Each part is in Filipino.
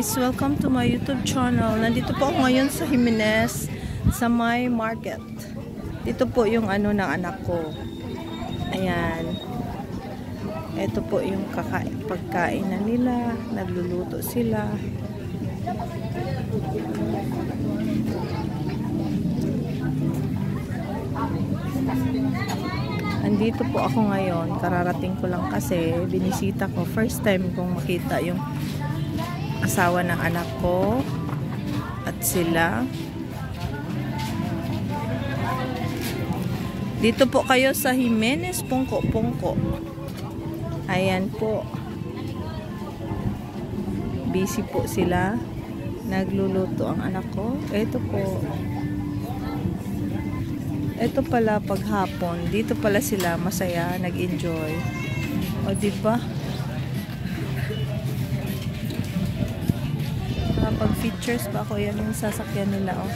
guys! Welcome to my YouTube channel. Nandito po ako ngayon sa Jimenez, sa my market. Dito po yung ano ng anak ko. Ayan. Ito po yung pagkain na nila. Nagluluto sila. Andito po ako ngayon. Kararating ko lang kasi binisita ko. First time kong makita yung asawa ng anak ko at sila. Dito po kayo sa Jimenez, Pungko. Ayan po. Busy po sila. Nagluluto ang anak ko. Ito po. Ito pala paghapon. Dito pala sila masaya, nag-enjoy. O diba? Pag features pa ako, yan yung sasakyan nila, oh.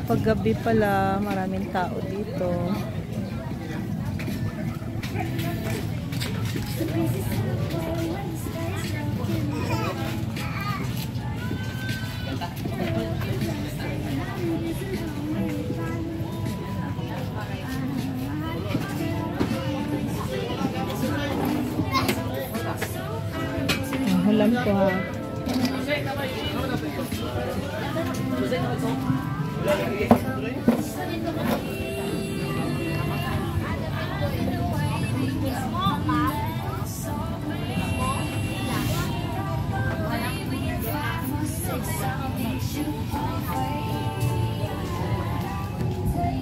Pag gabi pala, maraming tao dito. Hulam ko ha.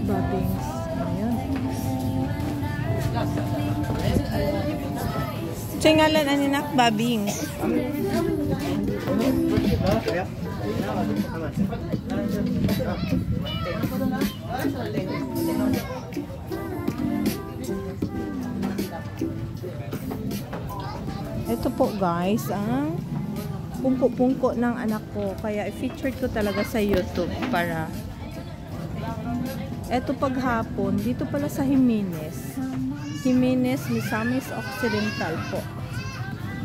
Babings. Ayan. Tingalan aninak babings. Ito po guys, ang pungko-pungko ng anak ko. Kaya i-featured ko talaga sa YouTube para ito paghapon, dito pala sa Jimenez. Jimenez, Misamis Occidental po.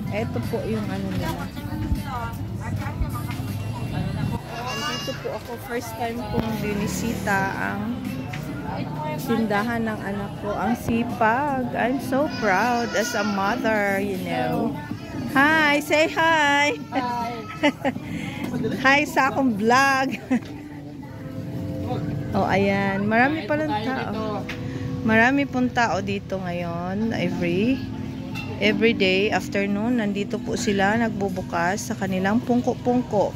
Ito po yung ano nila. Dito po ako, first time kong binisita ang tindahan ng anak ko. Ang sipag. I'm so proud as a mother, you know. Hi! Say hi! Hi! Hi sa akong vlog. Oh, ayan. Marami palang tao. Marami pong tao dito ngayon. Every day, afternoon, nandito po sila nagbubukas sa kanilang pungko-pungko.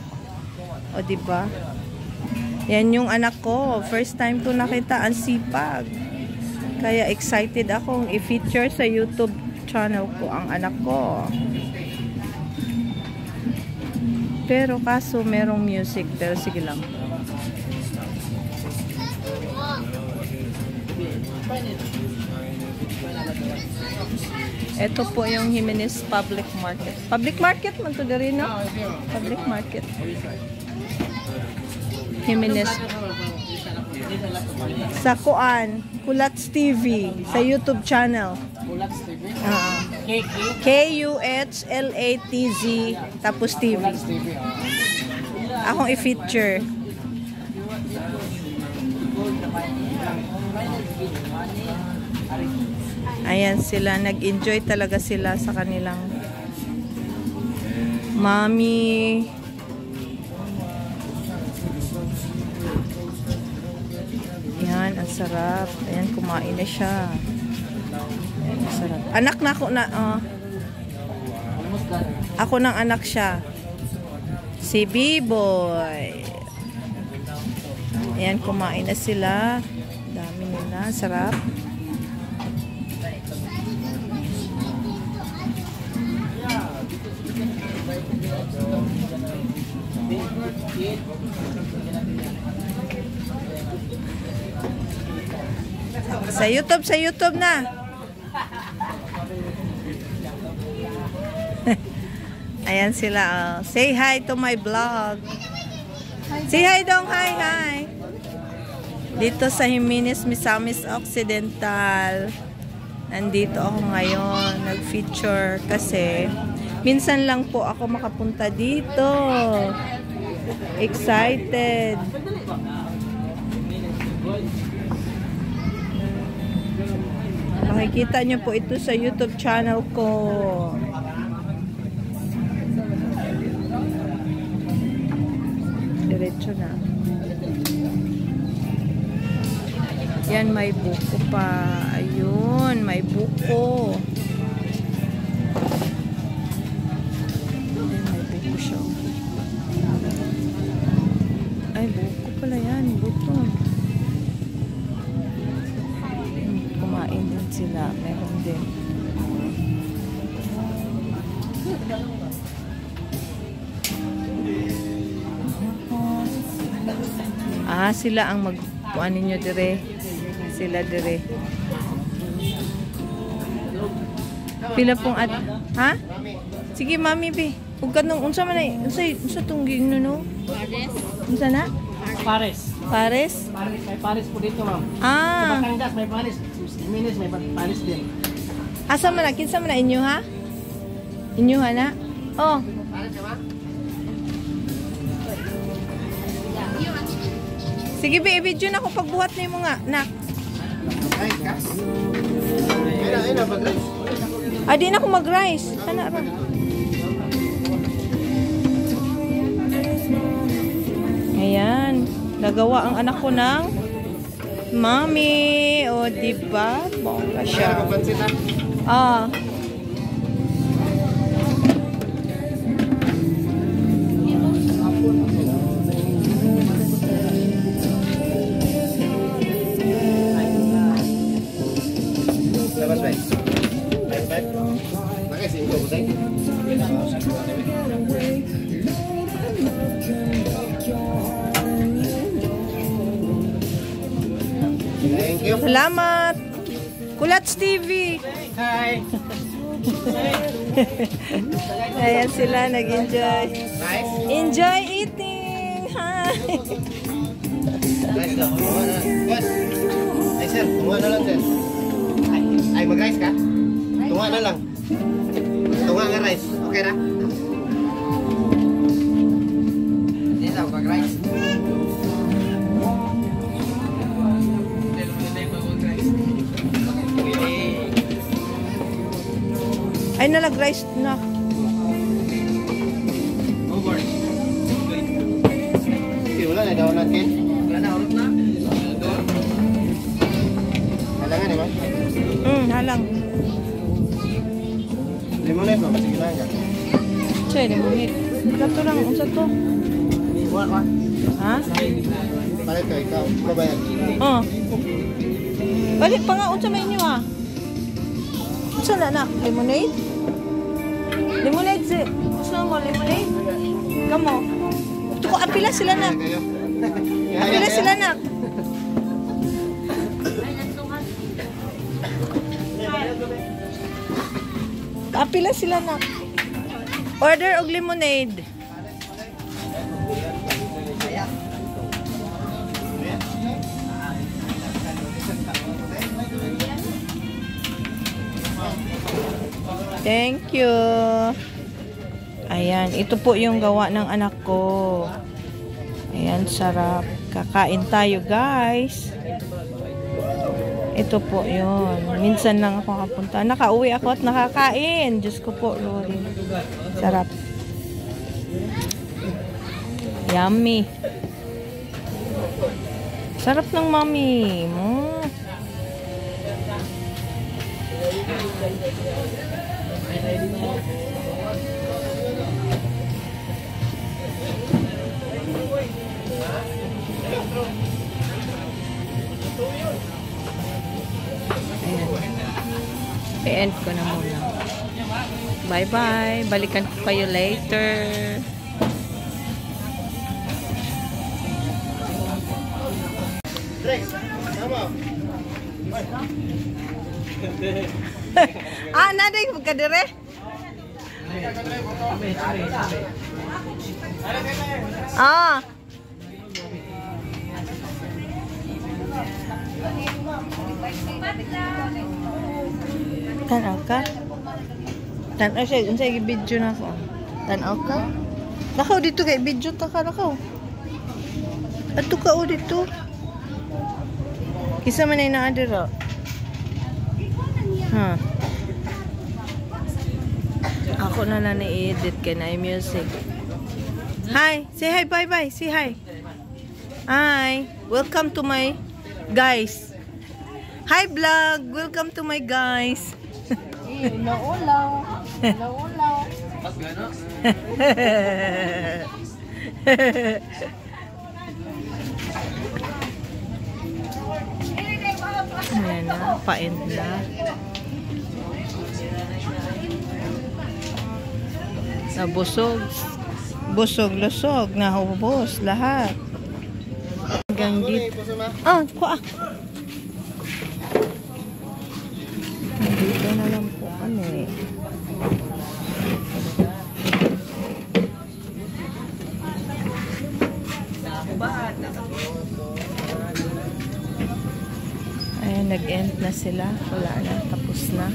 O, diba? Yan yung anak ko. First time ko nakita ang sipag. Kaya excited akong i-feature sa YouTube channel ko ang anak ko. Pero kaso merong music. Pero sige lang. Ito po yung Jimenez Public Market. Public Market man to diri, no? Public Market. Jimenez. Sa Kuan, Kulats TV, sa YouTube channel. Kulats TV? K-U-H-L-A-T-Z tapos TV. Akong i-feature. Ayan sila, nag-enjoy talaga sila sa kanilang mommy. Ayan, ang sarap. Ayan, kumain na siya. Ayan, ang sarap. Anak na ako na, ako ng anak siya. Si B-Boy. Ayan, kumain na sila. Dami nila, sarap. Sa YouTube na. Ayan sila. Oh. Say hi to my vlog. Say hi dong. Hi. Dito sa Jimenez, Misamis Occidental. Nandito ako ngayon, nag-feature kasi minsan lang po ako makapunta dito. Excited. Makikita nyo po ito sa YouTube channel ko. Diretso na. Yan, may buko pa. Ayun, may buko. Ayun, may buko siya. Ay, buko pala yan. Buko. Kumain din sila. Meron din. Ah, sila ang magpuan ninyo dire. Sila dire. Pila pong at ha? Sige, mami be. Ug kanang unsa man ay unsa tong ginuno? Pares. Unsa na? Pares. Pares? May pares po dito, ma'am. Ah. Sa Batangas may pares. Sa Minis may pares din. Asa man na kinsa man na inyo ha? Inyo ha na? Oh. Pares ba? Sige be, i-video na ko pagbuhat nimo nga, nak. Ay, kas. Ay na mag-rice. Ah, di na ako mag-rice. Ana ra. Ayan. Nagawa ang anak ko ng mami. O, diba? Bongga siya. Ah. Thank you. Salamat. Kulats TV. Hi. Ayan sila, nag-enjoy. Nice. Enjoy eating. Hi. Nice lang. Boss. Ay sir, tunga na lang sir. Ay mag-rice ka? Tunga na lang. Tunga nga rice. Okay na? Hindi daw mag-rice. Ay, nalag-rice na. Over. Okay, wala na daw natin. Wala na, urot na. Halangan eh, man? Halang. Limonade ba? Sige lang ka. Chay, limonit. Ito lang, unsa to? Buwan ka? Ha? Palit ka, ikaw. Ikaw ba yan? Oh. Balik pa nga, unsa may inyo ha? Unsa na nak? Lemonade? Lemonade si. Gusto mo lemonade? Kamo. Tuko apila sila nak. Apila sila nak. Apila sila nak. Order og lemonade. Thank you. Ayan, ito po yung gawa ng anak ko. Ayan, sarap. Kakain tayo, guys. Ito po yun. Minsan lang ako kapunta. Nakauwi ako at nakakain. Diyos ko po, Lord. Sarap. Yummy. Sarap ng mami. I-end ko na muna. Bye-bye. Balikan ko kayo later. Ah, naday magkadire? Ah. Tanaw ka? Tanaw siya. Unsay video na ko. Tanaw ka? Nakaw dito kay video ta ka nakaw. Ato ka o dito. Kisa man ay naadira. Ha. Ako na lang i-edit kay na music. Hi, say hi, bye-bye. Say hi. Hi, welcome to my guys. Hi vlog, welcome to my guys. Naulaw. Naulaw. Ayan na, pa-end na. Nabusog. Busog, lusog, nahubos, lahat. Hanggang dito. Ah, kuha. Dito na lang po kami. Ayan, nag-end na sila. Wala na, tapos na.